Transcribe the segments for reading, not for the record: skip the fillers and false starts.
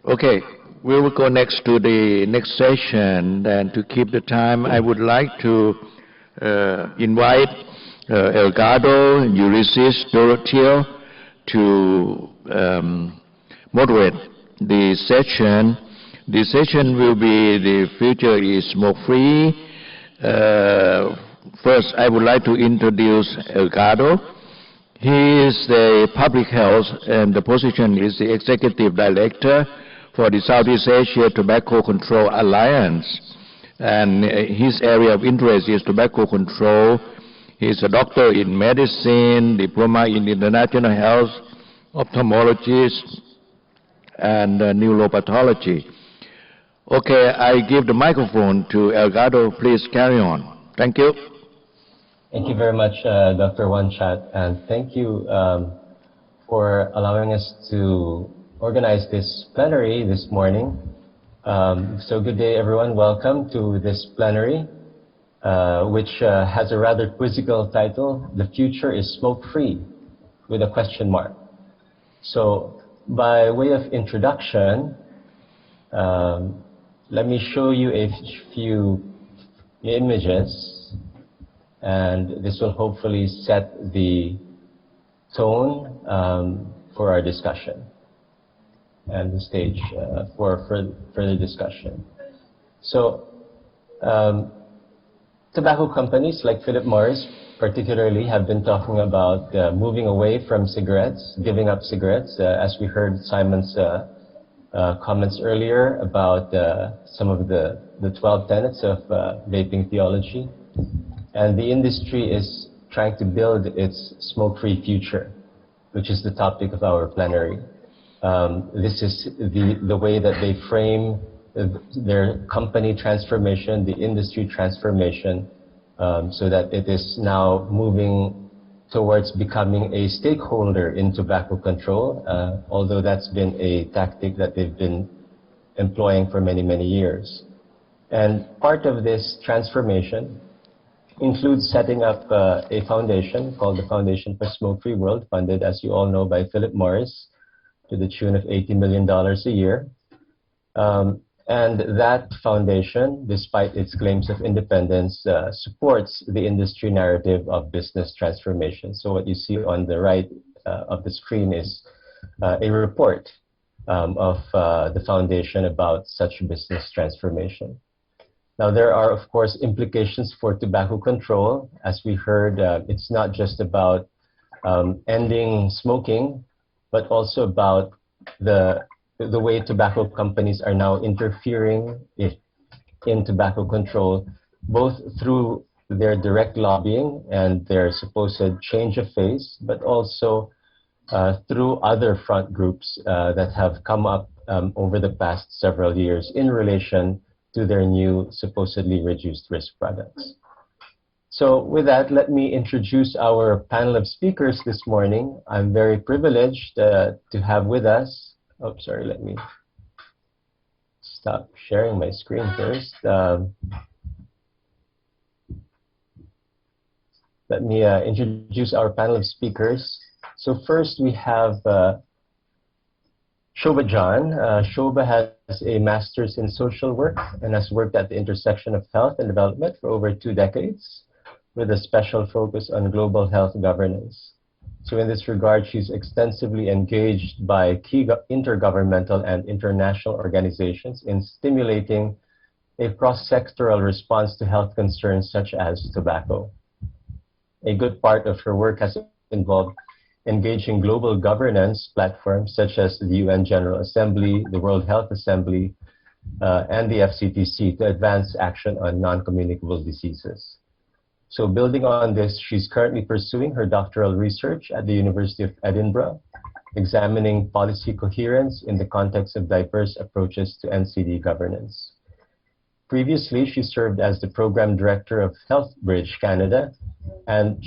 Okay, we will go next to the next session, and to keep the time, I would like to invite Elgato, Ulysses, Doroteo to moderate the session. The session will be "The Future is Smoke-Free." First, I would like to introduce Elgato. He is the public health, and the position is the Executive Director for the Southeast Asia Tobacco Control Alliance. And his area of interest is tobacco control. He is a doctor in medicine, diploma in international health, ophthalmologist, and neuropathology. Okay, I give the microphone to Elgato. Please carry on. Thank you. Thank you very much, Dr. Wanchat, and thank you for allowing us to organize this plenary this morning. So good day, everyone. Welcome to this plenary, which has a rather quizzical title, "The Future is Smoke-Free," with a question mark. So by way of introduction, let me show you a few images, and this will hopefully set the tone for our discussion and the stage for further discussion. So tobacco companies like Philip Morris particularly have been talking about moving away from cigarettes, giving up cigarettes, as we heard Simon's comments earlier about some of the 12 tenets of vaping theology. And the industry is trying to build its smoke-free future, which is the topic of our plenary. This is the way that they frame their company transformation, the industry transformation, so that it is now moving towards becoming a stakeholder in tobacco control, although that's been a tactic that they've been employing for many, many years. And part of this transformation includes setting up a foundation called the Foundation for Smoke-Free World, funded, as you all know, by Philip Morris to the tune of $80 million a year. And that foundation, despite its claims of independence, supports the industry narrative of business transformation. So what you see on the right of the screen is a report of the foundation about such business transformation. Now, there are, of course, implications for tobacco control. As we heard, it's not just about ending smoking, but also about the way tobacco companies are now interfering in tobacco control, both through their direct lobbying and their supposed change of face, but also through other front groups that have come up over the past several years in relation to their new supposedly reduced risk products. So with that, let me introduce our panel of speakers this morning. I'm very privileged to have with us, oh, sorry, let me stop sharing my screen first. Let me introduce our panel of speakers. So first we have Shobha John. Shobha has a master's in social work and has worked at the intersection of health and development for over 2 decades, with a special focus on global health governance. So in this regard, she's extensively engaged by key intergovernmental and international organizations in stimulating a cross-sectoral response to health concerns such as tobacco. A good part of her work has involved engaging global governance platforms such as the UN General Assembly, the World Health Assembly, and the FCTC to advance action on non-communicable diseases. So building on this, she's currently pursuing her doctoral research at the University of Edinburgh, examining policy coherence in the context of diverse approaches to NCD governance. Previously, she served as the Program Director of HealthBridge Canada and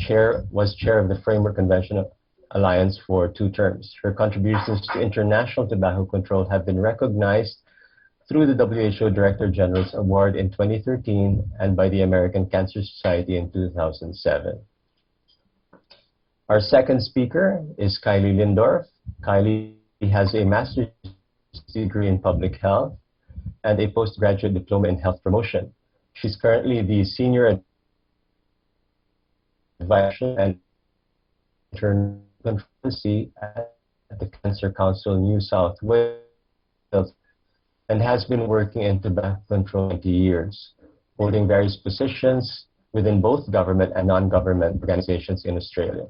was chair of the Framework Convention Alliance for 2 terms. Her contributions to international tobacco control have been recognized through the WHO Director General's Award in 2013 and by the American Cancer Society in 2007. Our second speaker is Kylie Lindorf. Kylie has a master's degree in public health and a postgraduate diploma in health promotion. She's currently the senior advisor and internal policy at the Cancer Council New South Wales and has been working in tobacco control for 20 years, holding various positions within both government and non-government organizations in Australia.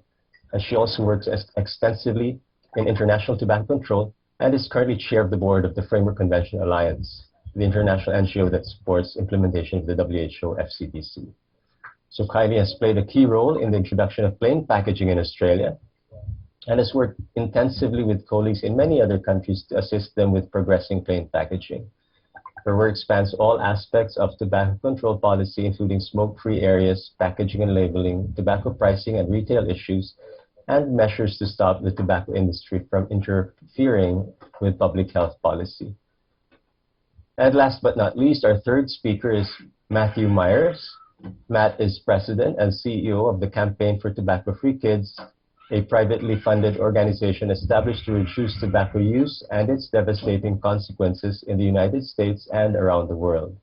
And she also works extensively in international tobacco control and is currently chair of the board of the Framework Convention Alliance, the international NGO that supports implementation of the WHO FCTC. So Kylie has played a key role in the introduction of plain packaging in Australia and has worked intensively with colleagues in many other countries to assist them with progressing plain packaging. Her work spans all aspects of tobacco control policy, including smoke-free areas, packaging and labeling, tobacco pricing and retail issues, and measures to stop the tobacco industry from interfering with public health policy. And last but not least, our third speaker is Matthew Myers. Matt is president and CEO of the Campaign for Tobacco-Free Kids, a privately funded organization established to reduce tobacco use and its devastating consequences in the United States and around the world.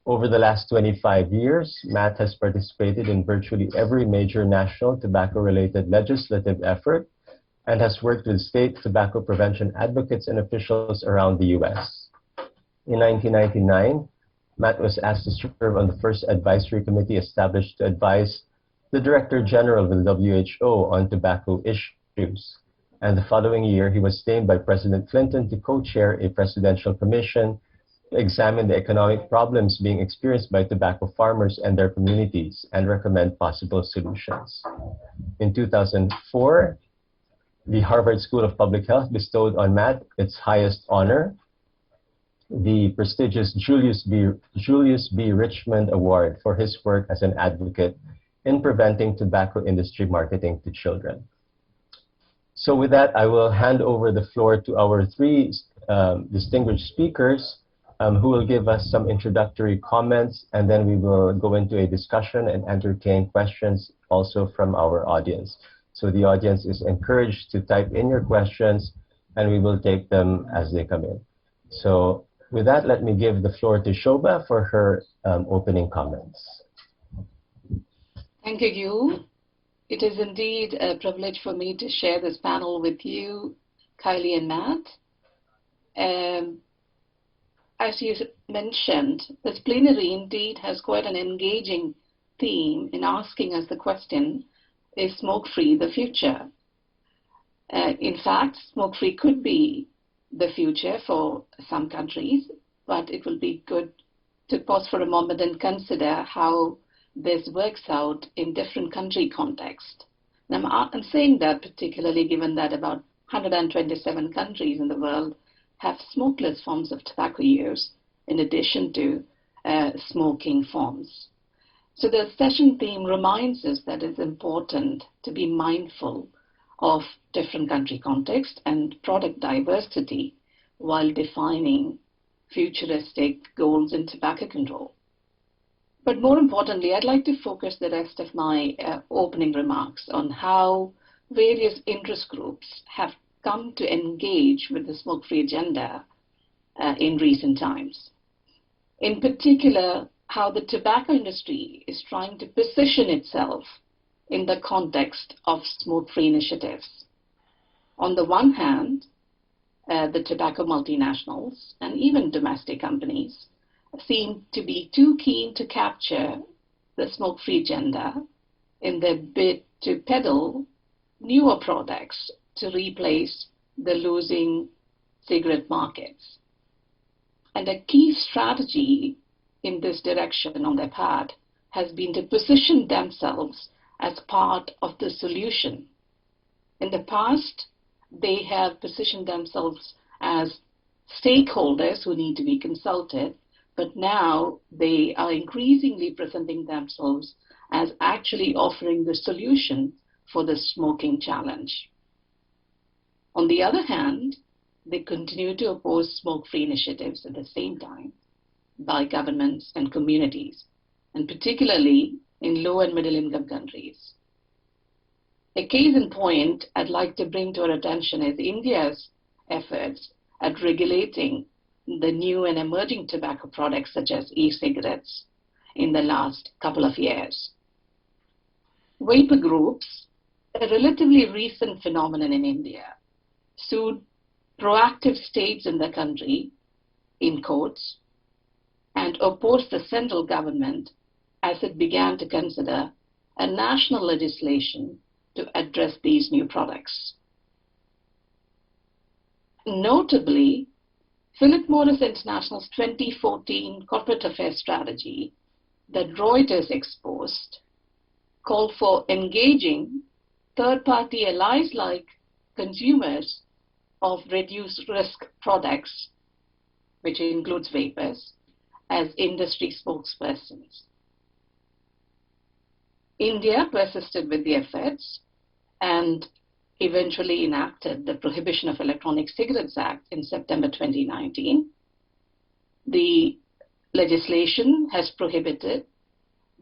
Over the last 25 years, Matt has participated in virtually every major national tobacco-related legislative effort and has worked with state tobacco prevention advocates and officials around the US. In 1999, Matt was asked to serve on the first advisory committee established to advise the Director General of the WHO on tobacco issues. And the following year, he was named by President Clinton to co-chair a presidential commission to examine the economic problems being experienced by tobacco farmers and their communities and recommend possible solutions. In 2004, the Harvard School of Public Health bestowed on Matt its highest honor, the prestigious Julius B. Richmond Award for his work as an advocate in preventing tobacco industry marketing to children. So with that, I will hand over the floor to our three distinguished speakers who will give us some introductory comments, and then we will go into a discussion and entertain questions also from our audience. So the audience is encouraged to type in your questions, and we will take them as they come in. So with that, let me give the floor to Shobha for her opening comments. Thank you, Yu. It is indeed a privilege for me to share this panel with you, Kylie and Matt. As you mentioned, this plenary indeed has quite an engaging theme in asking us the question, is smoke-free the future? In fact, smoke-free could be the future for some countries, but it will be good to pause for a moment and consider how this works out in different country contexts. I'm saying that particularly given that about 127 countries in the world have smokeless forms of tobacco use in addition to smoking forms. So the session theme reminds us that it's important to be mindful of different country context and product diversity while defining futuristic goals in tobacco control. But more importantly, I'd like to focus the rest of my opening remarks on how various interest groups have come to engage with the smoke-free agenda in recent times. In particular, how the tobacco industry is trying to position itself in the context of smoke-free initiatives. On the one hand, the tobacco multinationals and even domestic companies seem to be too keen to capture the smoke-free agenda in their bid to peddle newer products to replace the losing cigarette markets. And a key strategy in this direction on their part has been to position themselves as part of the solution. In the past, they have positioned themselves as stakeholders who need to be consulted, but now they are increasingly presenting themselves as actually offering the solution for the smoking challenge. On the other hand, they continue to oppose smoke-free initiatives at the same time by governments and communities, and particularly in low and middle income countries. A case in point I'd like to bring to our attention is India's efforts at regulating the new and emerging tobacco products such as e-cigarettes in the last couple of years. Vapor groups, a relatively recent phenomenon in India, sued proactive states in the country in courts and opposed the central government as it began to consider a national legislation to address these new products. Notably, Philip Morris International's 2014 corporate affairs strategy that Reuters exposed called for engaging third-party allies like consumers of reduced risk products, which includes vapors, as industry spokespersons. India persisted with the efforts and eventually enacted the Prohibition of Electronic Cigarettes Act in September 2019. The legislation has prohibited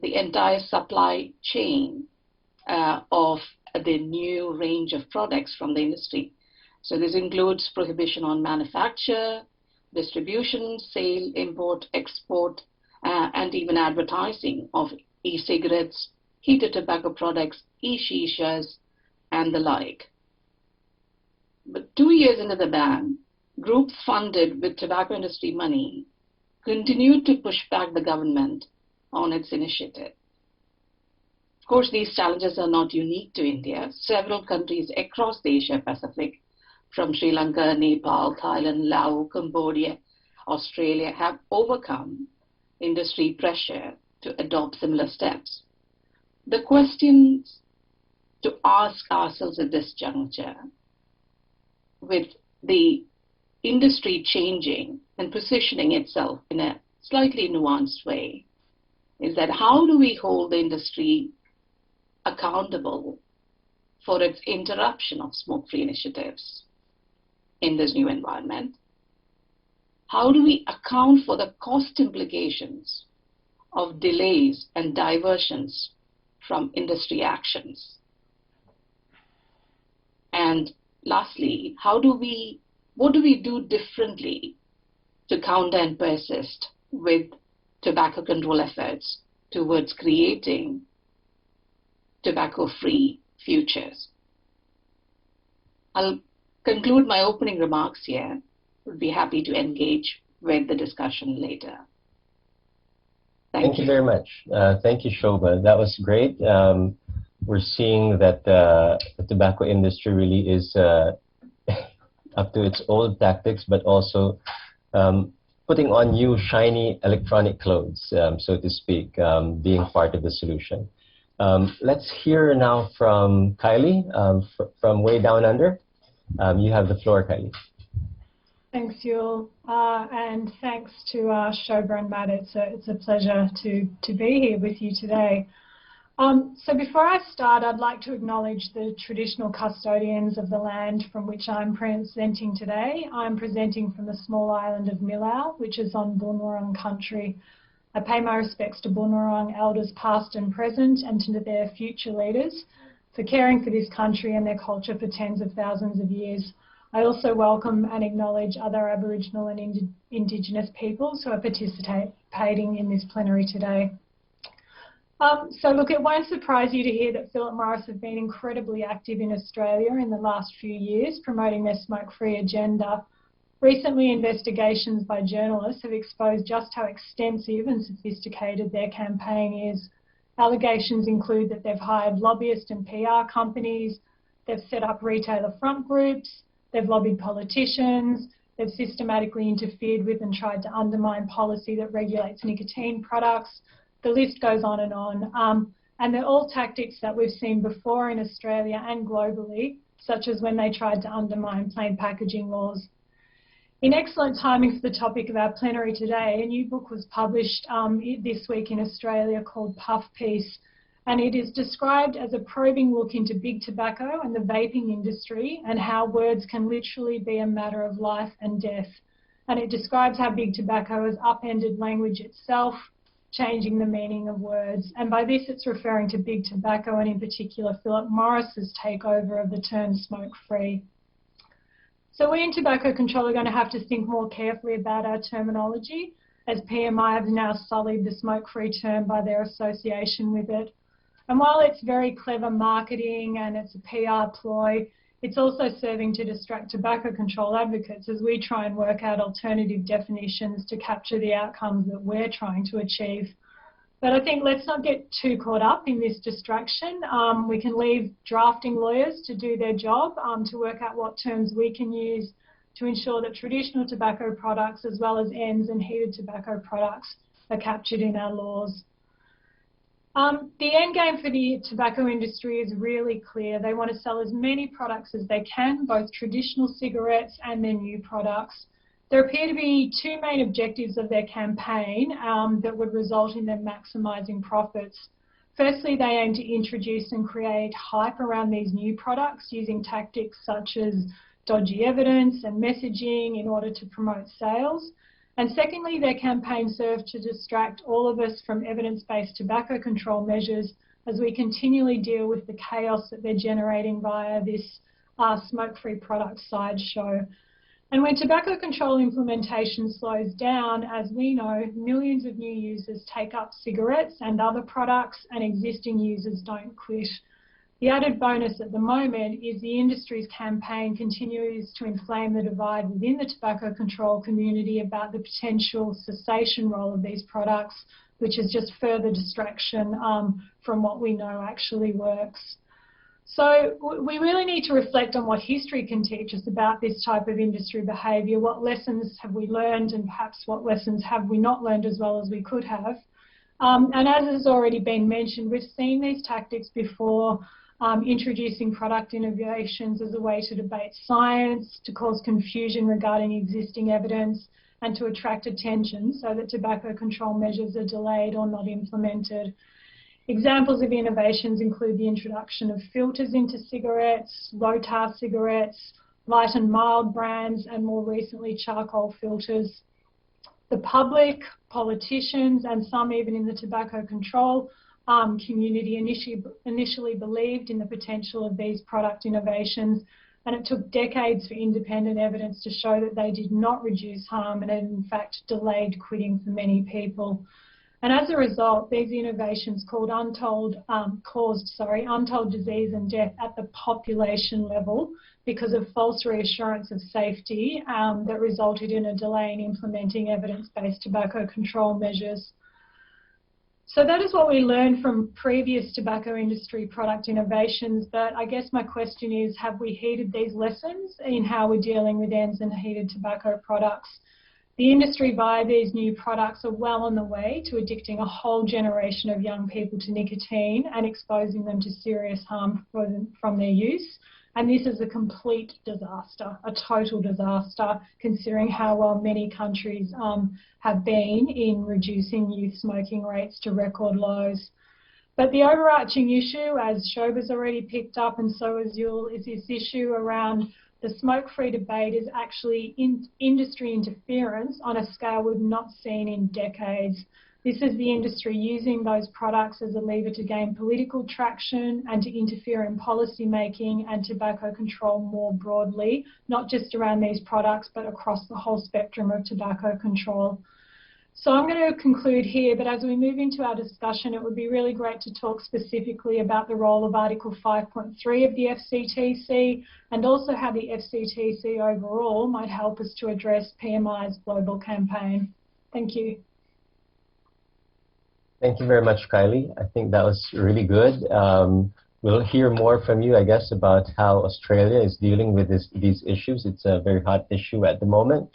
the entire supply chain of the new range of products from the industry. So this includes prohibition on manufacture, distribution, sale, import, export, and even advertising of e-cigarettes, heated tobacco products, e-shishas, and the like. But 2 years into the ban, groups funded with tobacco industry money continued to push back the government on its initiative. Of course, these challenges are not unique to India. Several countries across the Asia-Pacific, from Sri Lanka, Nepal, Thailand, Laos, Cambodia, Australia, have overcome industry pressure to adopt similar steps. The questions to ask ourselves at this juncture, with the industry changing and positioning itself in a slightly nuanced way, is that how do we hold the industry accountable for its interruption of smoke-free initiatives in this new environment? How do we account for the cost implications of delays and diversions from industry actions? And lastly, what do we do differently to counter and persist with tobacco control efforts towards creating tobacco-free futures? I'll conclude my opening remarks here. Would be happy to engage with the discussion later. Thank you very much. Thank you, Shobha. That was great. We're seeing that the tobacco industry really is up to its old tactics, but also putting on new shiny electronic clothes, so to speak, being part of the solution. Let's hear now from Kylie from Way Down Under. You have the floor, Kylie. Thanks, Yul, and thanks to Shobha and Matt. It's a pleasure to be here with you today. So before I start, I'd like to acknowledge the traditional custodians of the land from which I'm presenting today. I'm presenting from the small island of Milau, which is on Boon Wurrung country. I pay my respects to Boon Wurrung elders past and present and to their future leaders for caring for this country and their culture for tens of thousands of years. I also welcome and acknowledge other Aboriginal and Indigenous peoples who are participating in this plenary today. So look, it won't surprise you to hear that Philip Morris have been incredibly active in Australia in the last few years, promoting their smoke-free agenda. Recently, investigations by journalists have exposed just how extensive and sophisticated their campaign is. Allegations include that they've hired lobbyists and PR companies, they've set up retailer front groups, they've lobbied politicians, they've systematically interfered with and tried to undermine policy that regulates nicotine products. The list goes on. And they're all tactics that we've seen before in Australia and globally, such as when they tried to undermine plain packaging laws. In excellent timing for the topic of our plenary today, a new book was published this week in Australia called Puff Piece, and it is described as a probing look into big tobacco and the vaping industry and how words can literally be a matter of life and death. And it describes how big tobacco has upended language itself, changing the meaning of words. And by this, it's referring to big tobacco and in particular Philip Morris's takeover of the term smoke-free. So we in tobacco control are going to have to think more carefully about our terminology, as PMI have now sullied the smoke-free term by their association with it. And while it's very clever marketing and it's a PR ploy, it's also serving to distract tobacco control advocates as we try and work out alternative definitions to capture the outcomes that we're trying to achieve. But I think let's not get too caught up in this distraction. We can leave drafting lawyers to do their job, to work out what terms we can use to ensure that traditional tobacco products as well as ends and heated tobacco products are captured in our laws. The end game for the tobacco industry is really clear. They want to sell as many products as they can, both traditional cigarettes and their new products. There appear to be two main objectives of their campaign that would result in them maximising profits. Firstly, they aim to introduce and create hype around these new products using tactics such as dodgy evidence and messaging in order to promote sales. And secondly, their campaign served to distract all of us from evidence-based tobacco control measures as we continually deal with the chaos that they're generating via this smoke-free product sideshow. And when tobacco control implementation slows down, as we know, millions of new users take up cigarettes and other products, and existing users don't quit. The added bonus at the moment is the industry's campaign continues to inflame the divide within the tobacco control community about the potential cessation role of these products, which is just further distraction from what we know actually works. So we really need to reflect on what history can teach us about this type of industry behaviour. What lessons have we learned, and perhaps what lessons have we not learned as well as we could have? And as has already been mentioned, we've seen these tactics before, introducing product innovations as a way to debate science, to cause confusion regarding existing evidence, and to attract attention so that tobacco control measures are delayed or not implemented. Examples of innovations include the introduction of filters into cigarettes, low-tar cigarettes, light and mild brands, and more recently charcoal filters. The public, politicians, and some even in the tobacco control community initially believed in the potential of these product innovations, and it took decades for independent evidence to show that they did not reduce harm and in fact delayed quitting for many people. And as a result, these innovations caused untold disease and death at the population level because of false reassurance of safety that resulted in a delay in implementing evidence-based tobacco control measures. So that is what we learned from previous tobacco industry product innovations, but I guess my question is, have we heeded these lessons in how we're dealing with ends and heated tobacco products? The industry via these new products are well on the way to addicting a whole generation of young people to nicotine and exposing them to serious harm from their use. And this is a complete disaster, a total disaster, considering how well many countries have been in reducing youth smoking rates to record lows. But the overarching issue, as Shoba's already picked up, and so as Yul, is this issue around the smoke-free debate is actually industry interference on a scale we've not seen in decades. This is the industry using those products as a lever to gain political traction and to interfere in policy making and tobacco control more broadly, not just around these products, but across the whole spectrum of tobacco control. So I'm going to conclude here, but as we move into our discussion, it would be really great to talk specifically about the role of Article 5.3 of the FCTC and also how the FCTC overall might help us to address PMI's global campaign. Thank you. Thank you very much, Kylie. I think that was really good. We'll hear more from you, I guess, about how Australia is dealing with these issues. It's a very hot issue at the moment.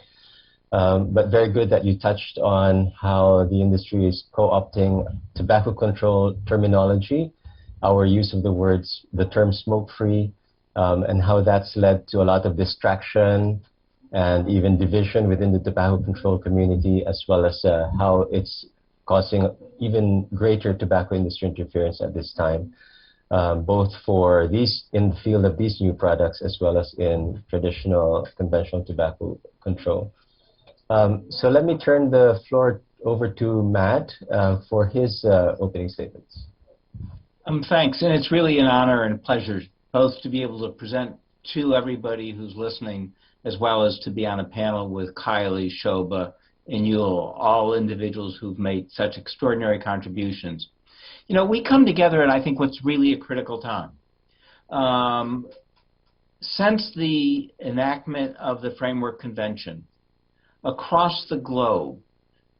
But very good that you touched on how the industry is co-opting tobacco control terminology, our use of the term smoke-free, and how that's led to a lot of distraction and even division within the tobacco control community, as well as how it's causing even greater tobacco industry interference at this time, both for these in the field of these new products as well as in traditional conventional tobacco control. So let me turn the floor over to Matt for his opening statements. Thanks, and it's really an honor and a pleasure both to be able to present to everybody who's listening as well as to be on a panel with Kylie, Shobha, and Yul, all individuals who've made such extraordinary contributions. You know, we come together, and I think what's really a critical time. Since the enactment of the Framework Convention, across the globe,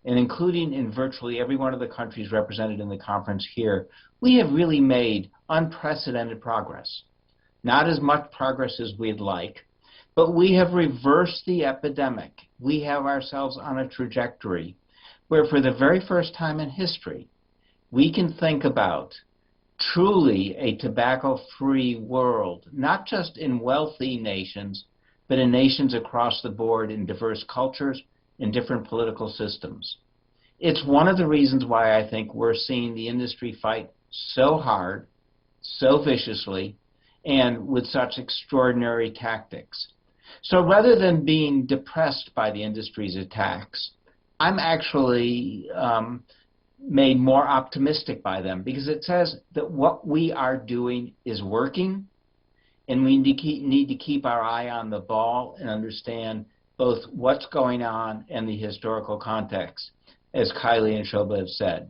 and including in virtually every one of the countries represented in the conference here, we have really made unprecedented progress. Not as much progress as we'd like, but we have reversed the epidemic. We have ourselves on a trajectory where for the very first time in history, we can think about truly a tobacco-free world, not just in wealthy nations, but in nations across the board in diverse cultures, in different political systems. It's one of the reasons why I think we're seeing the industry fight so hard, so viciously, and with such extraordinary tactics. So rather than being depressed by the industry's attacks, I'm actually made more optimistic by them, because it says that what we are doing is working, and we need to keep our eye on the ball and understand both what's going on and the historical context, as Kylie and Shobha have said.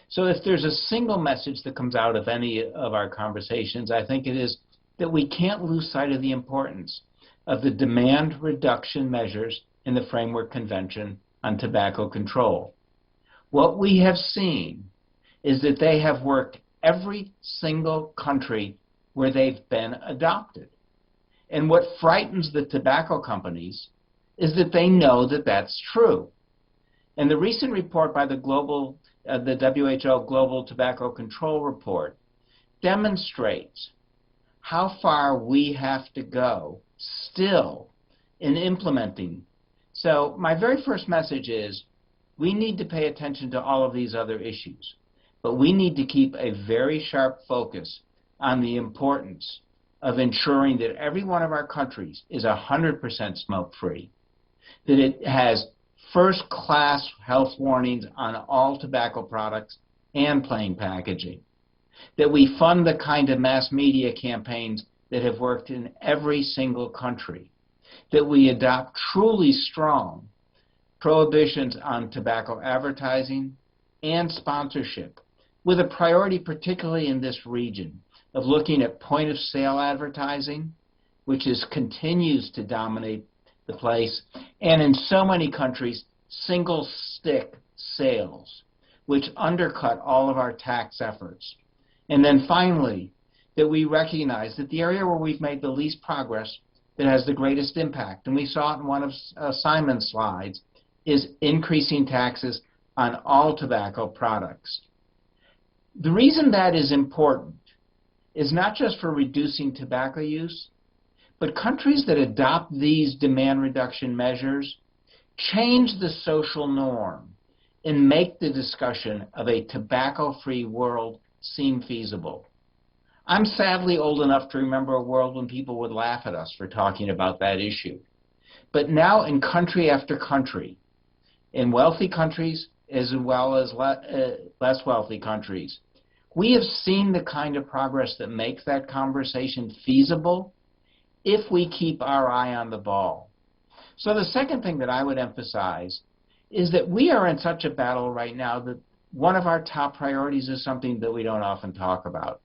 So if there's a single message that comes out of any of our conversations, I think it is that we can't lose sight of the importance of the demand reduction measures in the Framework Convention on Tobacco Control. What we have seen is that they have worked every single country where they've been adopted. And what frightens the tobacco companies is that they know that that's true. And the recent report by the WHO Global Tobacco Control Report demonstrates how far we have to go still in implementing. So my very first message is we need to pay attention to all of these other issues, but we need to keep a very sharp focus on the importance of ensuring that every one of our countries is 100% smoke-free, that it has first-class health warnings on all tobacco products and plain packaging, that we fund the kind of mass media campaigns that have worked in every single country, that we adopt truly strong prohibitions on tobacco advertising and sponsorship, with a priority particularly in this region of looking at point-of-sale advertising, which continues to dominate the place, and in so many countries, single-stick sales, which undercut all of our tax efforts. And then finally, that we recognize that the area where we've made the least progress that has the greatest impact, and we saw it in one of Simon's slides, is increasing taxes on all tobacco products. The reason that is important is not just for reducing tobacco use, but countries that adopt these demand reduction measures change the social norm and make the discussion of a tobacco-free world seem feasible. I'm sadly old enough to remember a world when people would laugh at us for talking about that issue. But now in country after country, in wealthy countries as well as less wealthy countries, we have seen the kind of progress that makes that conversation feasible if we keep our eye on the ball. So the second thing that I would emphasize is that we are in such a battle right now that one of our top priorities is something that we don't often talk about,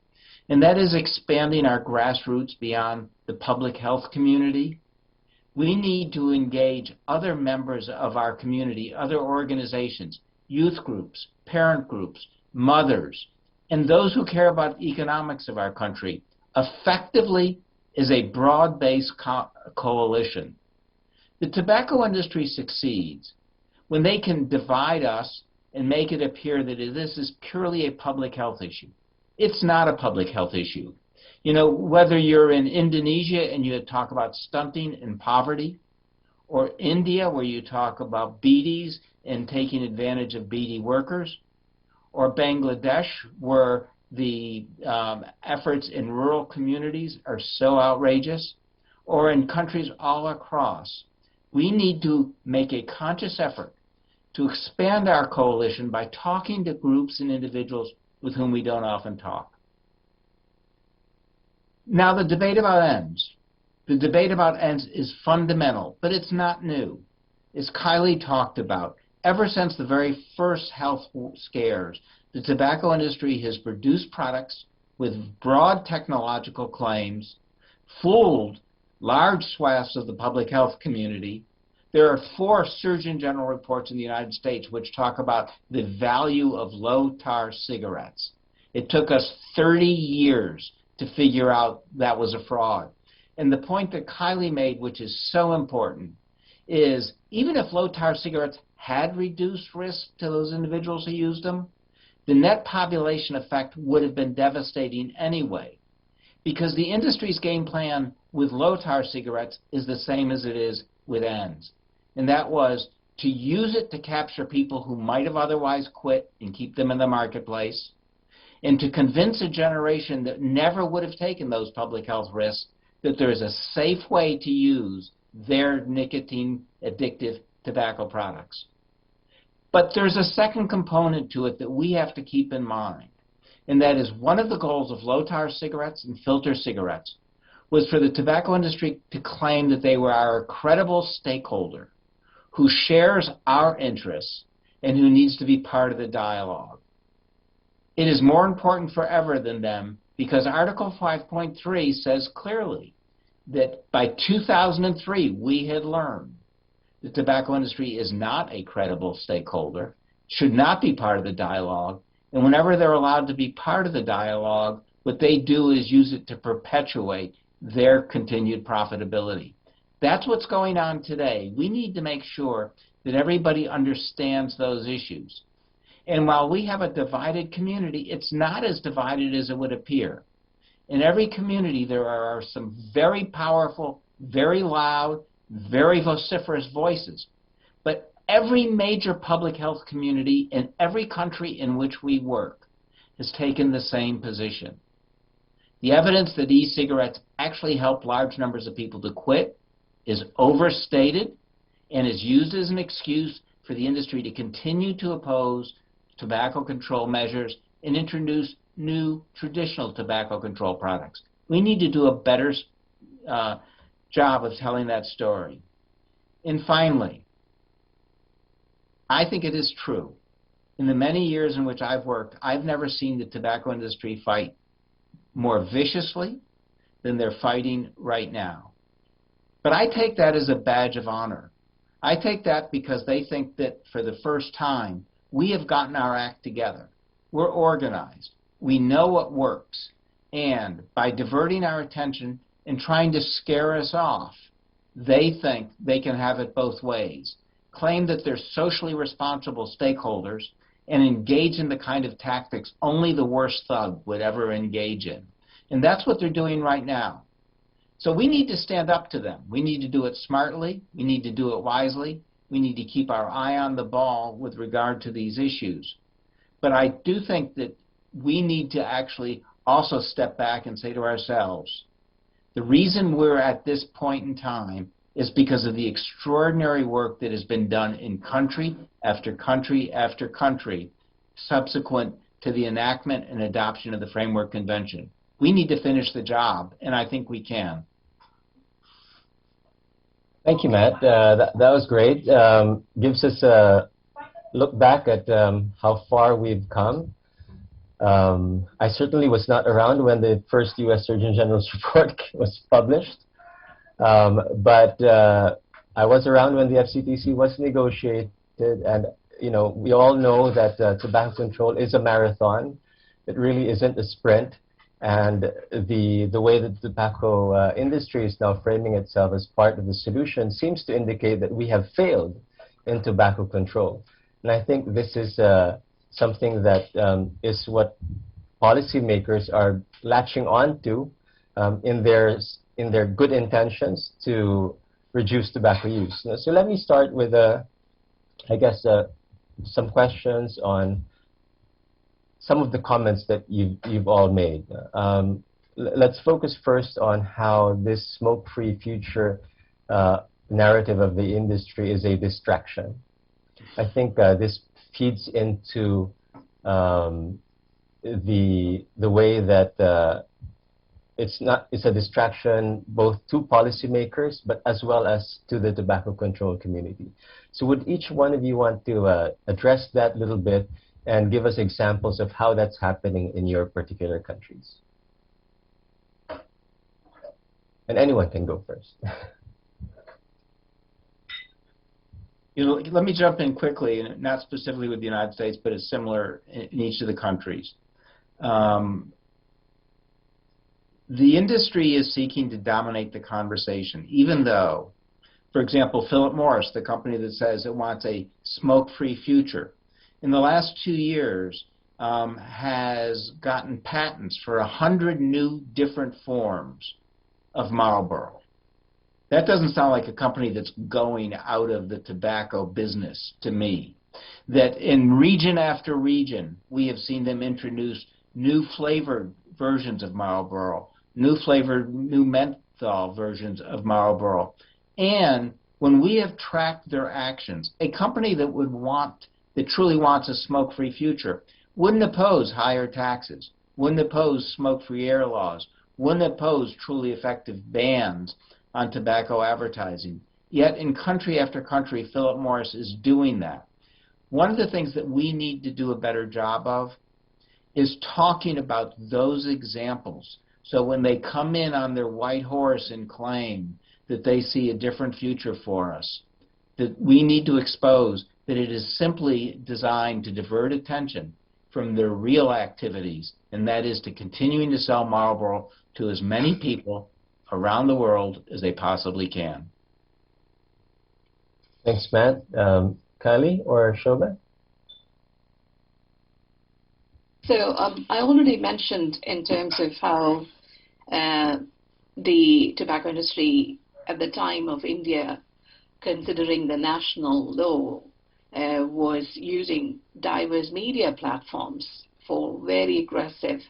and that is expanding our grassroots beyond the public health community. We need to engage other members of our community, other organizations, youth groups, parent groups, mothers, and those who care about the economics of our country effectively as a broad-based coalition. The tobacco industry succeeds when they can divide us and make it appear that this is purely a public health issue. It's not a public health issue. You know, whether you're in Indonesia and you talk about stunting and poverty, or India where you talk about beedies and taking advantage of beady workers, or Bangladesh where the efforts in rural communities are so outrageous, or in countries all across, we need to make a conscious effort to expand our coalition by talking to groups and individuals with whom we don't often talk. Now, the debate about ends. The debate about ends is fundamental, but it's not new. As Kylie talked about, ever since the very first health scares, the tobacco industry has produced products with broad technological claims, fooled large swaths of the public health community. There are 4 Surgeon General reports in the United States which talk about the value of low-tar cigarettes. It took us 30 years to figure out that was a fraud. And the point that Kylie made, which is so important, is even if low-tar cigarettes had reduced risk to those individuals who used them, the net population effect would have been devastating anyway, because the industry's game plan with low-tar cigarettes is the same as it is with ends. And that was to use it to capture people who might have otherwise quit and keep them in the marketplace, and to convince a generation that never would have taken those public health risks that there is a safe way to use their nicotine addictive tobacco products. But there's a second component to it that we have to keep in mind, and that is one of the goals of low-tar cigarettes and filter cigarettes was for the tobacco industry to claim that they were our credible stakeholder who shares our interests and who needs to be part of the dialogue. It is more important forever than them because Article 5.3 says clearly that by 2003 we had learned the tobacco industry is not a credible stakeholder, should not be part of the dialogue, and whenever they're allowed to be part of the dialogue, what they do is use it to perpetuate their continued profitability. That's what's going on today. We need to make sure that everybody understands those issues. And while we have a divided community, it's not as divided as it would appear. In every community, there are some very powerful, very loud, very vociferous voices. But every major public health community in every country in which we work has taken the same position. The evidence that e-cigarettes actually help large numbers of people to quit is overstated and is used as an excuse for the industry to continue to oppose tobacco control measures and introduce new traditional tobacco control products. We need to do a better job of telling that story. And finally, I think it is true. In the many years in which I've worked, I've never seen the tobacco industry fight more viciously than they're fighting right now. But I take that as a badge of honor. I take that because they think that for the first time, we have gotten our act together. We're organized. We know what works. And by diverting our attention and trying to scare us off, they think they can have it both ways. Claim that they're socially responsible stakeholders and engage in the kind of tactics only the worst thug would ever engage in. And that's what they're doing right now. So we need to stand up to them. We need to do it smartly. We need to do it wisely. We need to keep our eye on the ball with regard to these issues. But I do think that we need to actually also step back and say to ourselves, the reason we're at this point in time is because of the extraordinary work that has been done in country after country after country subsequent to the enactment and adoption of the Framework Convention. We need to finish the job, and I think we can. Thank you, Matt. That was great. Gives us a look back at how far we've come. I certainly was not around when the first U.S. Surgeon General's report was published, but I was around when the FCTC was negotiated, and we all know that tobacco control is a marathon. It really isn't a sprint. And the way that the tobacco industry is now framing itself as part of the solution seems to indicate that we have failed in tobacco control. And I think this is something that is what policymakers are latching on to in their good intentions to reduce tobacco use. So let me start with, I guess, some questions on some of the comments that you've all made. Let's focus first on how this smoke-free future narrative of the industry is a distraction. I think this feeds into the way that it's a distraction both to policymakers, but as well as to the tobacco control community. So would each one of you want to address that a little bit and give us examples of how that's happening in your particular countries? And anyone can go first. Let me jump in quickly, and not specifically with the United States, but it's similar in each of the countries. The industry is seeking to dominate the conversation, even though, for example, Philip Morris, the company that says it wants a smoke-free future, in the last 2 years has gotten patents for 100 new different forms of Marlboro. That doesn't sound like a company that's going out of the tobacco business to me. That in region after region, we have seen them introduce new flavored versions of Marlboro, new flavored, new menthol versions of Marlboro. And when we have tracked their actions, a company that truly wants a smoke-free future wouldn't oppose higher taxes, wouldn't oppose smoke-free air laws, wouldn't oppose truly effective bans on tobacco advertising. Yet in country after country, Philip Morris is doing that. One of the things that we need to do a better job of is talking about those examples. So when they come in on their white horse and claim that they see a different future for us, that we need to expose that it is simply designed to divert attention from their real activities, and that is to continuing to sell Marlboro to as many people around the world as they possibly can. Thanks, Matt. Kylie or Shobha? So I already mentioned in terms of how the tobacco industry at the time of India considering the national law was using diverse media platforms for very aggressive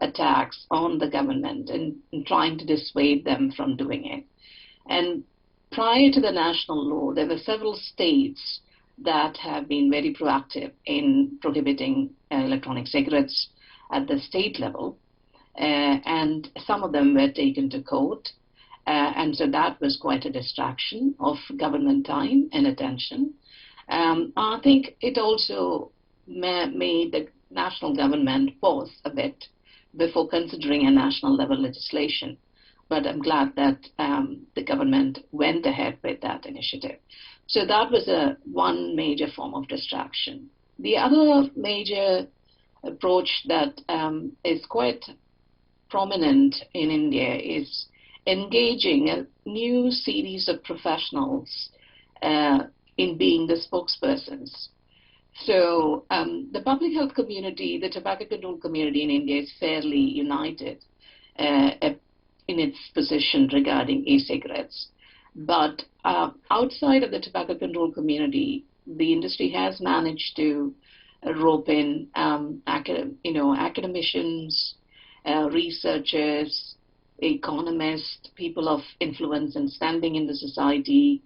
attacks on the government and trying to dissuade them from doing it. And prior to the national law, there were several states that have been very proactive in prohibiting electronic cigarettes at the state level, and some of them were taken to court, and so that was quite a distraction of government time and attention. I think it also made the national government pause a bit before considering a national level legislation. But I'm glad that the government went ahead with that initiative. So that was one major form of distraction. The other major approach that is quite prominent in India is engaging a new series of professionals in being the spokespersons. So the public health community, the tobacco control community in India is fairly united in its position regarding e-cigarettes. But outside of the tobacco control community, the industry has managed to rope in academicians, researchers, economists, people of influence and standing in the society,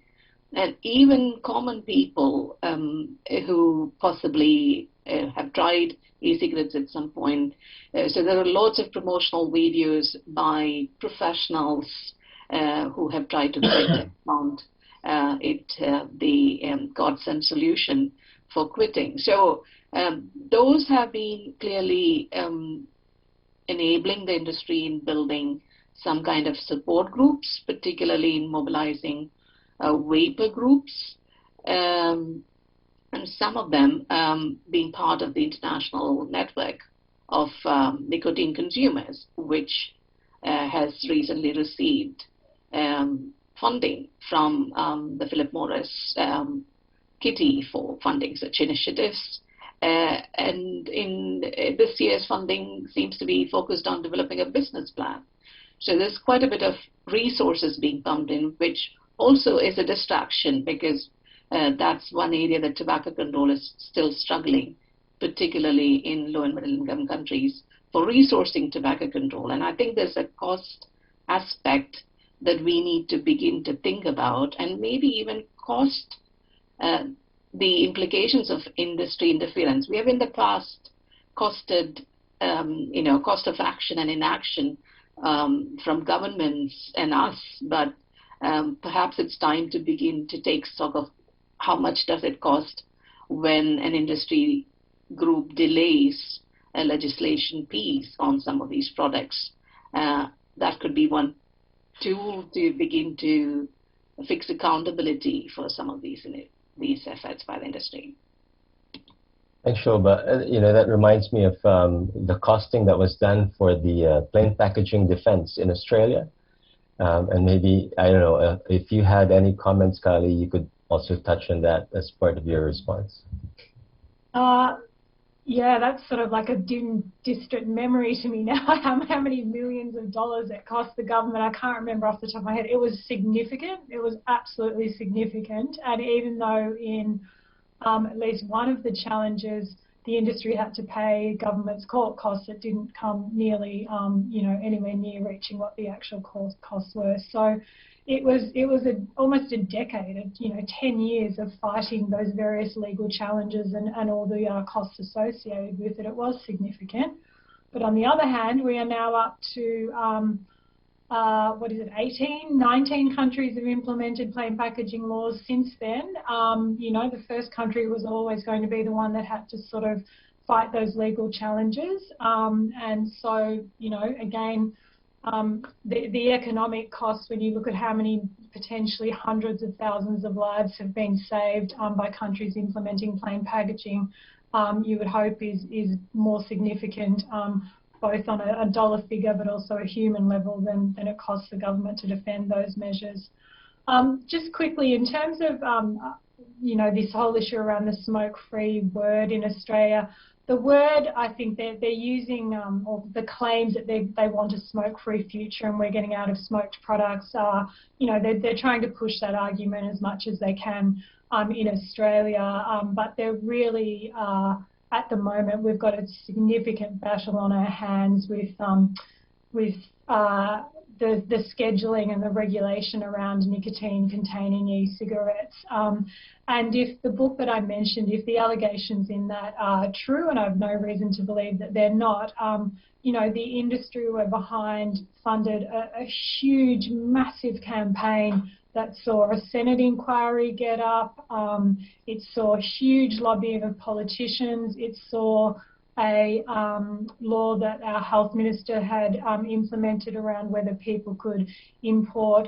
and even common people who possibly have tried e-cigarettes at some point. So there are lots of promotional videos by professionals who have tried to quit and found the godsend solution for quitting. So those have been clearly enabling the industry in building some kind of support groups, particularly in mobilizing vapor groups, and some of them being part of the international network of nicotine consumers, which has recently received funding from the Philip Morris Kitty for funding such initiatives. And in this year's funding seems to be focused on developing a business plan. So there's quite a bit of resources being pumped in, which also is a distraction because that's one area that tobacco control is still struggling, particularly in low and middle income countries, for resourcing tobacco control. And I think there's a cost aspect that we need to begin to think about, and maybe even cost the implications of industry interference. We have in the past costed, cost of action and inaction from governments and us, but perhaps it's time to begin to take stock of how much does it cost when an industry group delays a legislation piece on some of these products. That could be one tool to begin to fix accountability for some of these efforts by the industry. Thanks, Shobha. That reminds me of the costing that was done for the plain packaging defense in Australia. And maybe, I don't know, if you had any comments, Kali, you could also touch on that as part of your response. Yeah, that's sort of like a dim, distant memory to me now, how many millions of dollars it cost the government. I can't remember off the top of my head. It was significant. It was absolutely significant. And even though in at least one of the challenges, the industry had to pay government's court costs, it didn't come nearly, anywhere near reaching what the actual costs were. So it was almost a decade, 10 years of fighting those various legal challenges and all the costs associated with it. It was significant. But on the other hand, we are now up to 18, 19 countries have implemented plain packaging laws since then. The first country was always going to be the one that had to sort of fight those legal challenges. And so, again, the economic costs, when you look at how many potentially hundreds of thousands of lives have been saved by countries implementing plain packaging, you would hope is more significant, both on a dollar figure but also a human level than it costs the government to defend those measures. Just quickly, in terms of this whole issue around the smoke-free word in Australia, the word, I think they're using, or the claims that they want a smoke-free future and we're getting out of smoked products, they're trying to push that argument as much as they can in Australia, but they're really, at the moment, we've got a significant battle on our hands with the scheduling and the regulation around nicotine-containing e-cigarettes. And if the book that I mentioned, if the allegations in that are true, and I have no reason to believe that they're not, the industry were behind, funded a huge, massive campaign that saw a Senate inquiry get up. It saw huge lobbying of politicians. It saw a law that our health minister had implemented around whether people could import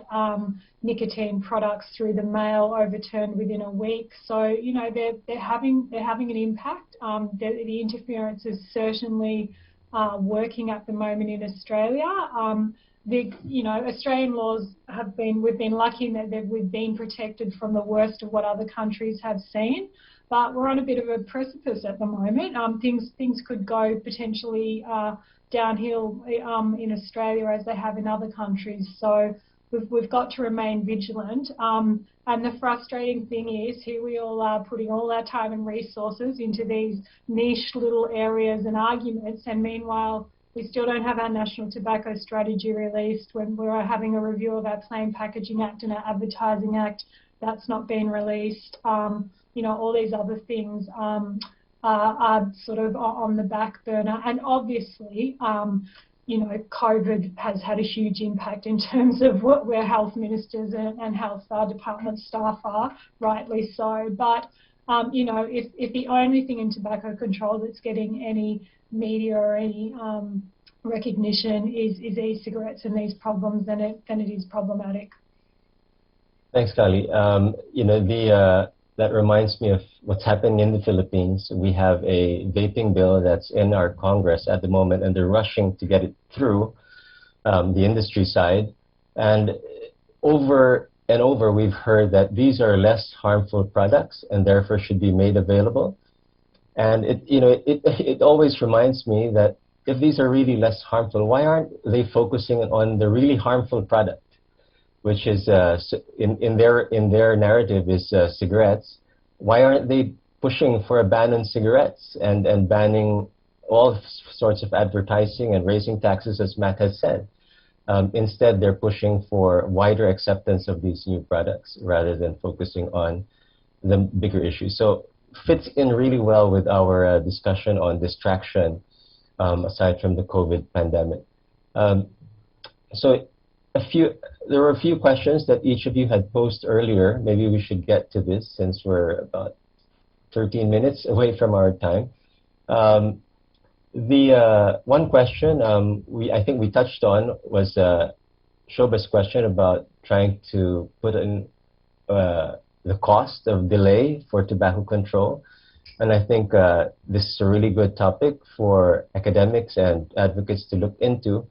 nicotine products through the mail overturned within a week. So they're having an impact. The interference is certainly working at the moment in Australia. Australian laws we've been lucky in that we've been protected from the worst of what other countries have seen. But we're on a bit of a precipice at the moment. Things could go potentially downhill in Australia as they have in other countries. So we've got to remain vigilant. And the frustrating thing is, here we all are putting all our time and resources into these niche little areas and arguments, and meanwhile we still don't have our National Tobacco Strategy released. When we're having a review of our Plain Packaging Act and our Advertising Act, that's not been released. All these other things are sort of on the back burner. And obviously, COVID has had a huge impact in terms of where health ministers and health department staff are, rightly so. But, if the only thing in tobacco control that's getting any media or any recognition is e-cigarettes and these problems, then it is problematic. Thanks, Kali. That reminds me of what's happening in the Philippines. We have a vaping bill that's in our Congress at the moment, and they're rushing to get it through the industry side. And over and over, we've heard that these are less harmful products and therefore should be made available. And it always reminds me that if these are really less harmful, why aren't they focusing on the really harmful product, which is in their narrative is cigarettes? Why aren't they pushing for a ban on cigarettes and banning all sorts of advertising and raising taxes, as Matt has said? Instead, they're pushing for wider acceptance of these new products rather than focusing on the bigger issues. So fits in really well with our discussion on distraction, aside from the COVID pandemic. So there were a few questions that each of you had posed earlier. Maybe we should get to this since we're about 13 minutes away from our time. The one question I think we touched on was Shoba's question about trying to put in the cost of delay for tobacco control. And I think this is a really good topic for academics and advocates to look into,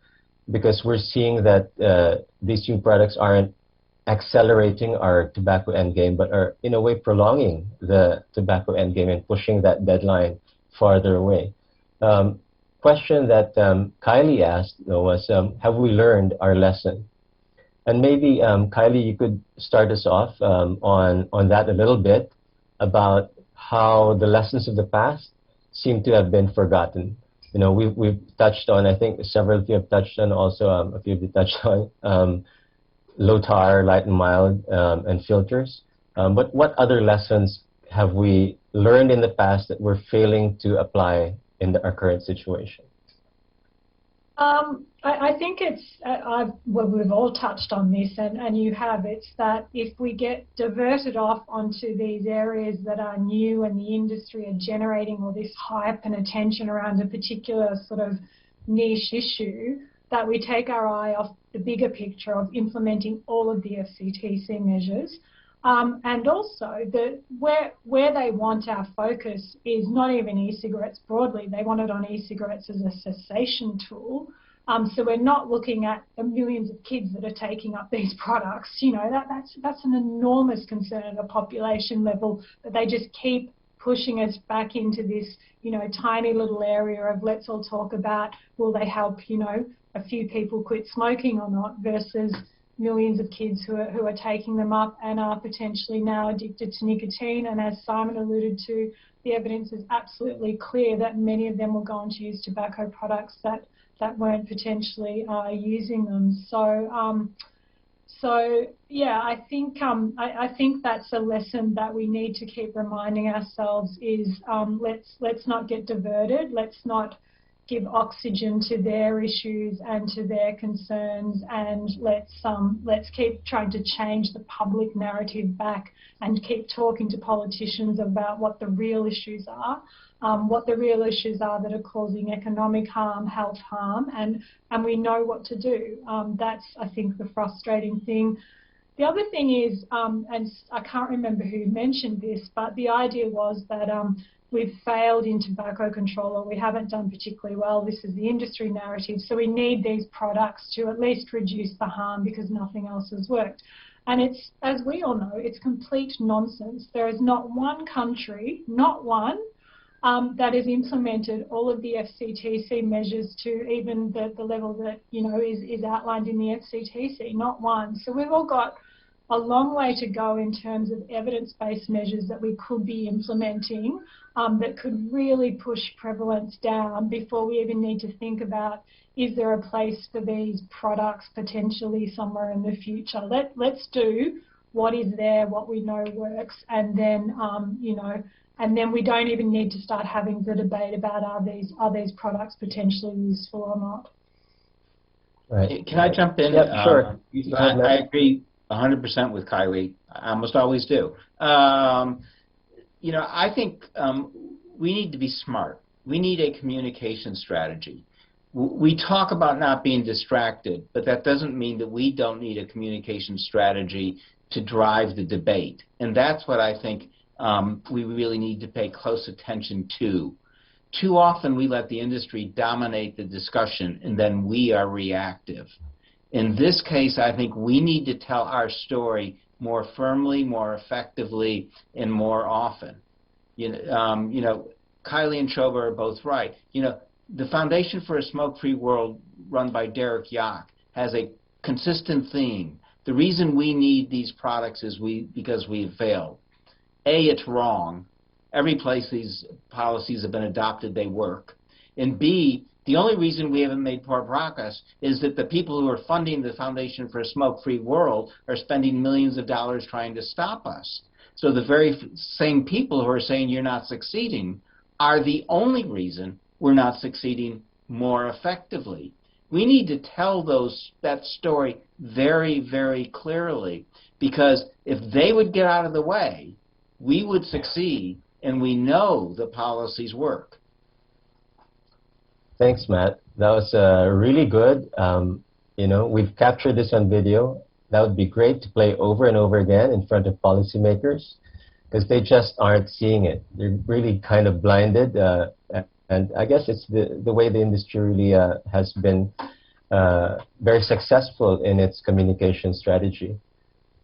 because we're seeing that these new products aren't accelerating our tobacco endgame, but are in a way prolonging the tobacco endgame and pushing that deadline farther away. Question that Kylie asked, though, was have we learned our lesson? And maybe Kylie, you could start us off on that a little bit, about how the lessons of the past seem to have been forgotten. You know, we've touched on, I think several of you have touched on, also a few of you touched on low tar, light and mild, and filters. But what other lessons have we learned in the past that we're failing to apply in our current situation? I think it's, well, we've all touched on this, and you have. It's that if we get diverted off onto these areas that are new and the industry are generating all this hype and attention around a particular sort of niche issue, that we take our eye off the bigger picture of implementing all of the FCTC measures. And also, where they want our focus is not even e-cigarettes broadly. They want it on e-cigarettes as a cessation tool. So we're not looking at the millions of kids that are taking up these products. You know, that's an enormous concern at a population level, but they just keep pushing us back into this, you know, tiny little area of let's all talk about, will they help, you know, a few people quit smoking or not, versus millions of kids who are taking them up and are potentially now addicted to nicotine. And as Simon alluded to, the evidence is absolutely clear that many of them will go on to use tobacco products that weren't potentially using them. So yeah, I think that's a lesson that we need to keep reminding ourselves is let's not get diverted. Let's not give oxygen to their issues and to their concerns, and let's keep trying to change the public narrative back and keep talking to politicians about what the real issues are, that are causing economic harm, health harm, and we know what to do. That's, I think, the frustrating thing. The other thing is, and I can't remember who mentioned this, but the idea was that we've failed in tobacco control, or we haven't done particularly well. This is the industry narrative. So we need these products to at least reduce the harm because nothing else has worked. And it's, as we all know, it's complete nonsense. There is not one country, not one, that has implemented all of the FCTC measures to even the level that, you know, is outlined in the FCTC, not one. So we've all got a long way to go in terms of evidence-based measures that we could be implementing that could really push prevalence down before we even need to think about, is there a place for these products potentially somewhere in the future? Let's do what is there, what we know works, and then, you know, and then we don't even need to start having the debate about are these products potentially useful or not. Right. Can I jump in? Yep, sure. I agree 100% with Kylie. I almost always do. You know, I think we need to be smart. We need a communication strategy. We talk about not being distracted, but that doesn't mean that we don't need a communication strategy to drive the debate. And that's what I think we really need to pay close attention to. Too often we let the industry dominate the discussion, and then we are reactive. In this case, I think we need to tell our story more firmly, more effectively, and more often. You know, Kylie and Shoba are both right. You know, the Foundation for a Smoke-Free World, run by Derek Yock, has a consistent theme. The reason we need these products is because we've failed. A, it's wrong. Every place these policies have been adopted, they work. And B, the only reason we haven't made poor progress is that the people who are funding the Foundation for a Smoke-Free World are spending millions of dollars trying to stop us. So the very same people who are saying you're not succeeding are the only reason we're not succeeding more effectively. We need to tell that story very, very clearly, because if they would get out of the way, we would succeed, and we know the policies work. Thanks, Matt. That was really good. You know, we've captured this on video. That would be great to play over and over again in front of policymakers, because they just aren't seeing it. They're really kind of blinded. And I guess it's the way the industry really has been very successful in its communication strategy.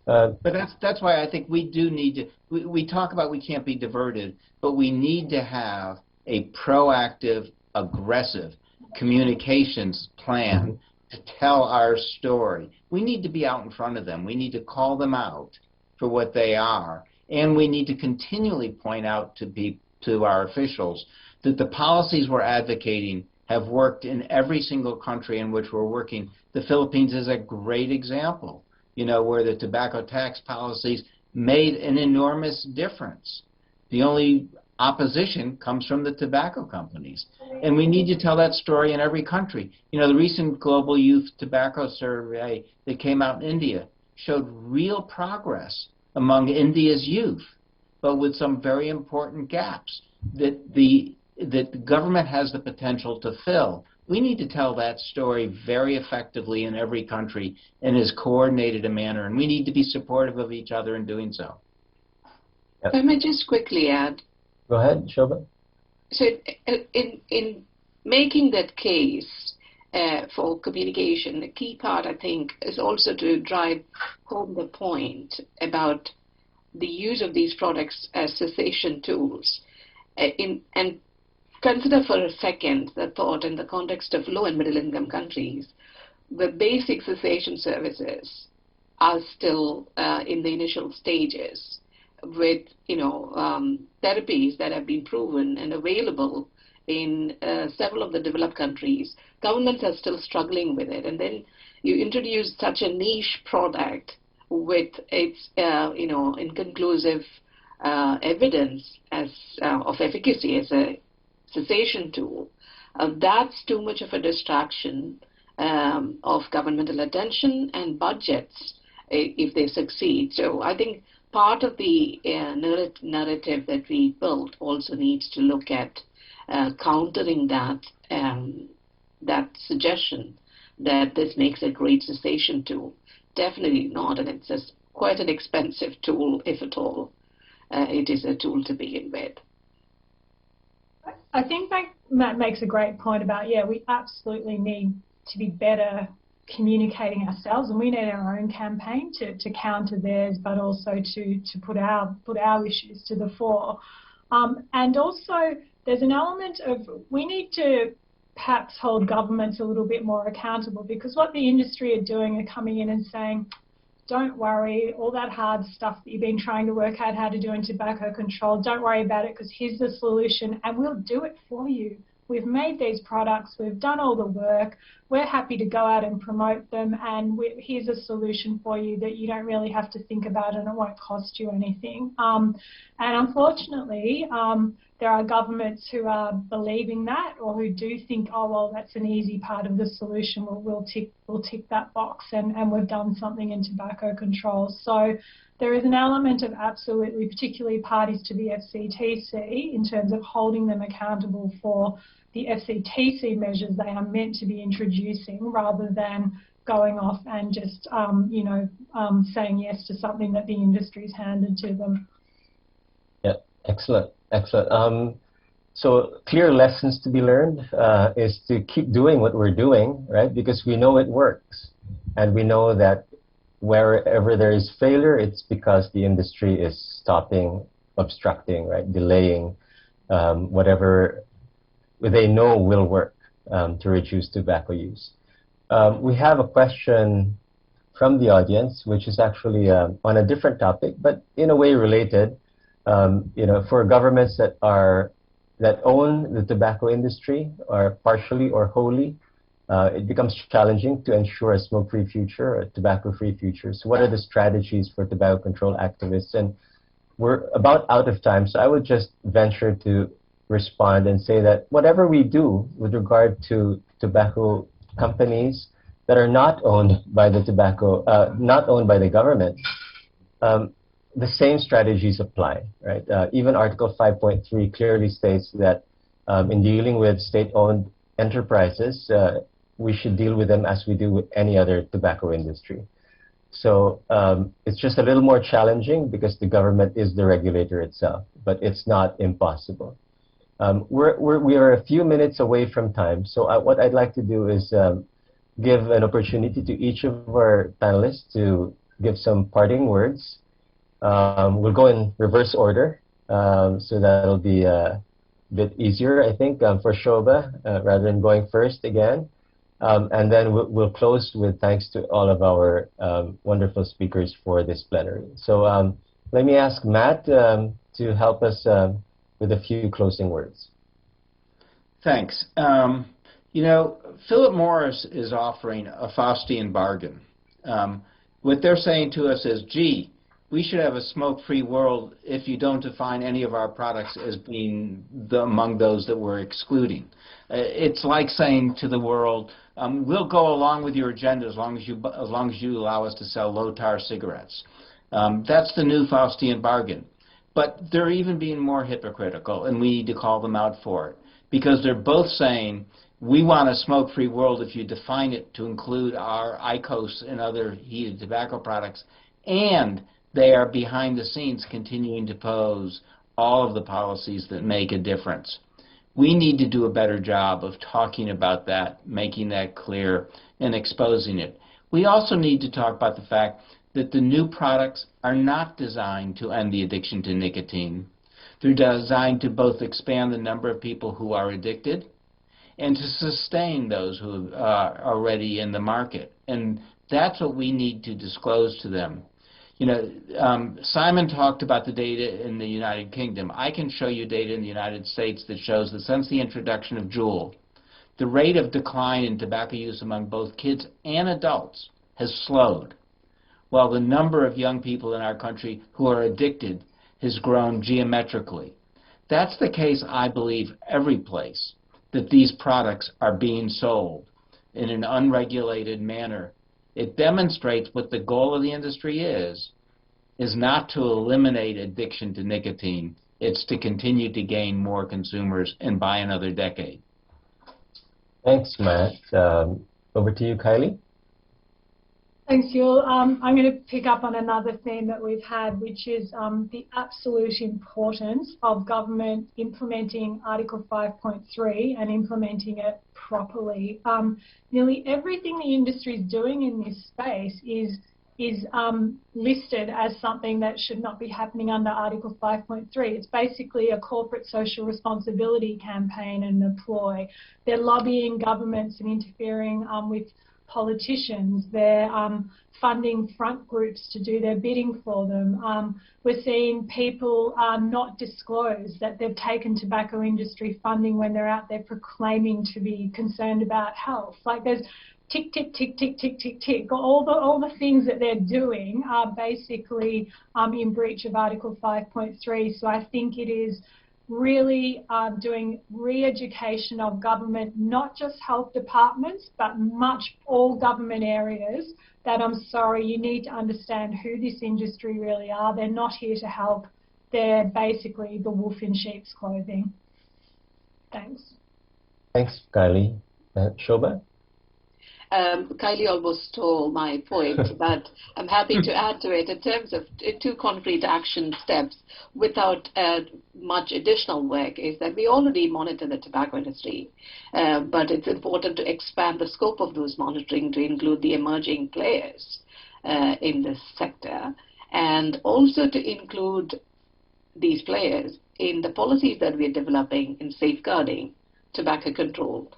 But that's why I think we do need to, we talk about we can't be diverted, but we need to have a proactive, aggressive communications plan to tell our story. We need to be out in front of them. We need to call them out for what they are. And we need to continually point out to our officials that the policies we're advocating have worked in every single country in which we're working. The Philippines is a great example, you know, where the tobacco tax policies made an enormous difference. The only opposition comes from the tobacco companies. And we need to tell that story in every country. You know, the recent Global Youth Tobacco Survey that came out in India showed real progress among India's youth, but with some very important gaps that the government has the potential to fill. We need to tell that story very effectively in every country in as coordinated a manner, and we need to be supportive of each other in doing so. If I may just quickly add. Go ahead, Shobha. So in making that case for communication, the key part, I think, is also to drive home the point about the use of these products as cessation tools. And consider for a second the thought in the context of low and middle income countries, the basic cessation services are still in the initial stages, with therapies that have been proven and available in several of the developed countries. Governments are still struggling with it, and then you introduce such a niche product with its inconclusive evidence of efficacy as a cessation tool. That's too much of a distraction of governmental attention and budgets if they succeed. So I think part of the narrative that we built also needs to look at countering that suggestion that this makes a great cessation tool. Definitely not, and it's just quite an expensive tool, if at all. It is a tool to begin with. I think Matt makes a great point about, we absolutely need to be better communicating ourselves, and we need our own campaign to counter theirs, but also to put our issues to the fore. And also, there's an element of we need to perhaps hold governments a little bit more accountable, because what the industry are doing are coming in and saying, don't worry, all that hard stuff that you've been trying to work out how to do in tobacco control, don't worry about it, because here's the solution and we'll do it for you. We've made these products, we've done all the work, we're happy to go out and promote them, and here's a solution for you that you don't really have to think about and it won't cost you anything. And unfortunately, there are governments who are believing that, or who do think, oh, well, that's an easy part of the solution, we'll tick that box, and we've done something in tobacco control. So there is an element of absolutely, particularly parties to the FCTC, in terms of holding them accountable for the FCTC measures they are meant to be introducing, rather than going off and just, saying yes to something that the industry's handed to them. Yeah, excellent. Excellent. So clear lessons to be learned is to keep doing what we're doing, right? Because we know it works. And we know that wherever there is failure, it's because the industry is stopping, obstructing, right? Delaying whatever they know will work to reduce tobacco use. We have a question from the audience, which is actually on a different topic, but in a way related. For governments that own the tobacco industry, or partially or wholly, it becomes challenging to ensure a smoke-free future, a tobacco-free future. So what are the strategies for tobacco control activists? And we're about out of time, so I would just venture to respond and say that whatever we do with regard to tobacco companies that are not owned by the not owned by the government, the same strategies apply, right? Even Article 5.3 clearly states that in dealing with state-owned enterprises, we should deal with them as we do with any other tobacco industry. So it's just a little more challenging because the government is the regulator itself, but it's not impossible. We are a few minutes away from time, so what I'd like to do is give an opportunity to each of our panelists to give some parting words. We'll go in reverse order, so that'll be a bit easier, I think, for Shobha, rather than going first again. And then we'll close with thanks to all of our wonderful speakers for this plenary. So let me ask Matt to help us with a few closing words. Thanks. You know, Philip Morris is offering a Faustian bargain. What they're saying to us is, gee, we should have a smoke-free world if you don't define any of our products as being among those that we're excluding. It's like saying to the world, we'll go along with your agenda as long as you allow us to sell low-tar cigarettes. That's the new Faustian bargain. But they're even being more hypocritical, and we need to call them out for it, because they're both saying, we want a smoke-free world if you define it to include our IQOS and other heated tobacco products, and they are behind the scenes continuing to pose all of the policies that make a difference. We need to do a better job of talking about that, making that clear, and exposing it. We also need to talk about the fact that the new products are not designed to end the addiction to nicotine. They're designed to both expand the number of people who are addicted and to sustain those who are already in the market. And that's what we need to disclose to them. You know, Simon talked about the data in the United Kingdom. I can show you data in the United States that shows that since the introduction of Juul, the rate of decline in tobacco use among both kids and adults has slowed, while the number of young people in our country who are addicted has grown geometrically. That's the case, I believe, every place that these products are being sold in an unregulated manner. It demonstrates what the goal of the industry is not to eliminate addiction to nicotine. It's to continue to gain more consumers and buy another decade. Thanks, Matt. Over to you, Kylie. Thanks, Yul. I'm going to pick up on another theme that we've had, which is the absolute importance of government implementing Article 5.3 and implementing it properly. Nearly everything the industry is doing in this space is listed as something that should not be happening under Article 5.3. It's basically a corporate social responsibility campaign and a ploy. They're lobbying governments and interfering with politicians. They're funding front groups to do their bidding for them. We're seeing people not disclose that they've taken tobacco industry funding when they're out there proclaiming to be concerned about health. Like there's tick, tick, tick, tick, tick, tick, tick. All the things that they're doing are basically in breach of Article 5.3. So I think it is really doing re-education of government, not just health departments, but all government areas, that I'm sorry, you need to understand who this industry really are. They're not here to help. They're basically the wolf in sheep's clothing. Thanks. Thanks, Kylie. Shobha? Kylie almost stole my point, but I'm happy to add to it in terms of two concrete action steps without much additional work. Is that we already monitor the tobacco industry, but it's important to expand the scope of those monitoring to include the emerging players in this sector, and also to include these players in the policies that we're developing in safeguarding tobacco control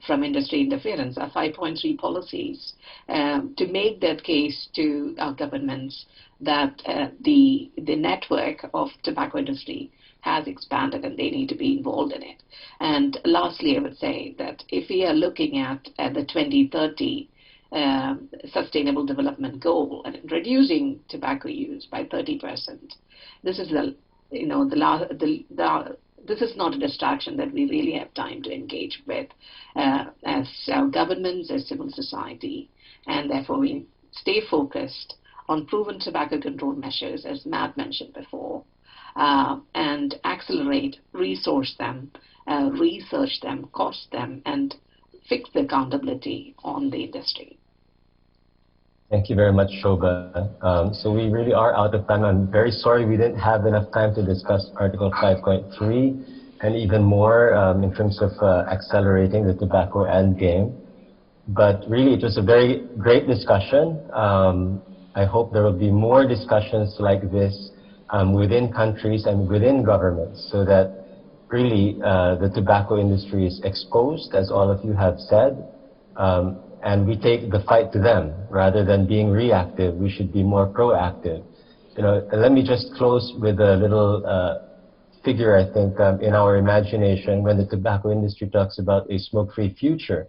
from industry interference, our 5.3 policies, to make that case to our governments that the network of tobacco industry has expanded and they need to be involved in it. And lastly, I would say that if we are looking at the 2030 Sustainable Development Goal and reducing tobacco use by 30%, this is the this is not a distraction that we really have time to engage with as governments, as civil society, and therefore we stay focused on proven tobacco control measures, as Matt mentioned before, and accelerate, resource them, research them, cost them, and fix the accountability on the industry. Thank you very much, Shobha. So we really are out of time. I'm very sorry we didn't have enough time to discuss Article 5.3 and even more in terms of accelerating the tobacco end game. But really, it was a very great discussion. I hope there will be more discussions like this within countries and within governments, so that really the tobacco industry is exposed, as all of you have said, and we take the fight to them rather than being reactive. We should be more proactive. You know, let me just close with a little figure. I think in our imagination, when the tobacco industry talks about a smoke-free future,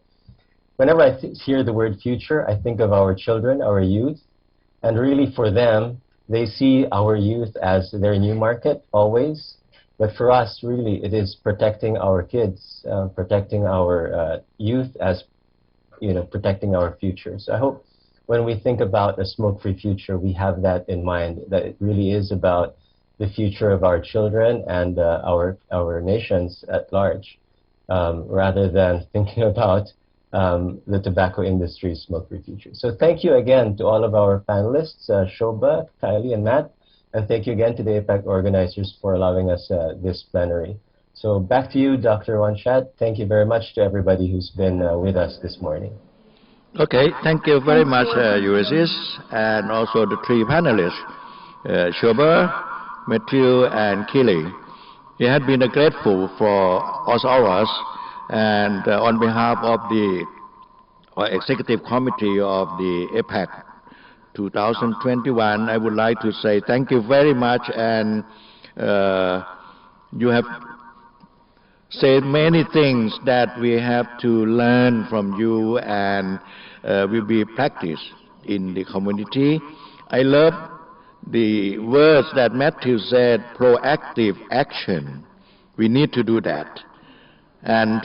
whenever I hear the word future, I think of our children, our youth, and really for them, they see our youth as their new market always. But for us, really, it is protecting our kids, protecting our youth, as you know, protecting our future. So I hope when we think about a smoke-free future, we have that in mind, that it really is about the future of our children and our nations at large, rather than thinking about the tobacco industry's smoke-free future. So thank you again to all of our panelists, Shobha, Kylie, and Matt, and thank you again to the APACT organizers for allowing us this plenary. So back to you, Dr. Wanchat. Thank you very much to everybody who's been with us this morning. Okay, thank you very much, Ulysses, and also the three panelists, Shobha, Matthew, and Kylie. It has been grateful for us all of us, and on behalf of the Executive Committee of the APACT 2021, I would like to say thank you very much, and you have said many things that we have to learn from you and will be practiced in the community. I love the words that Matthew said, proactive action. We need to do that. And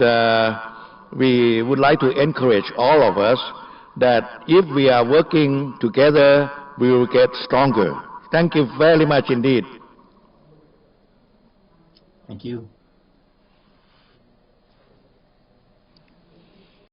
we would like to encourage all of us that if we are working together, we will get stronger. Thank you very much indeed. Thank you.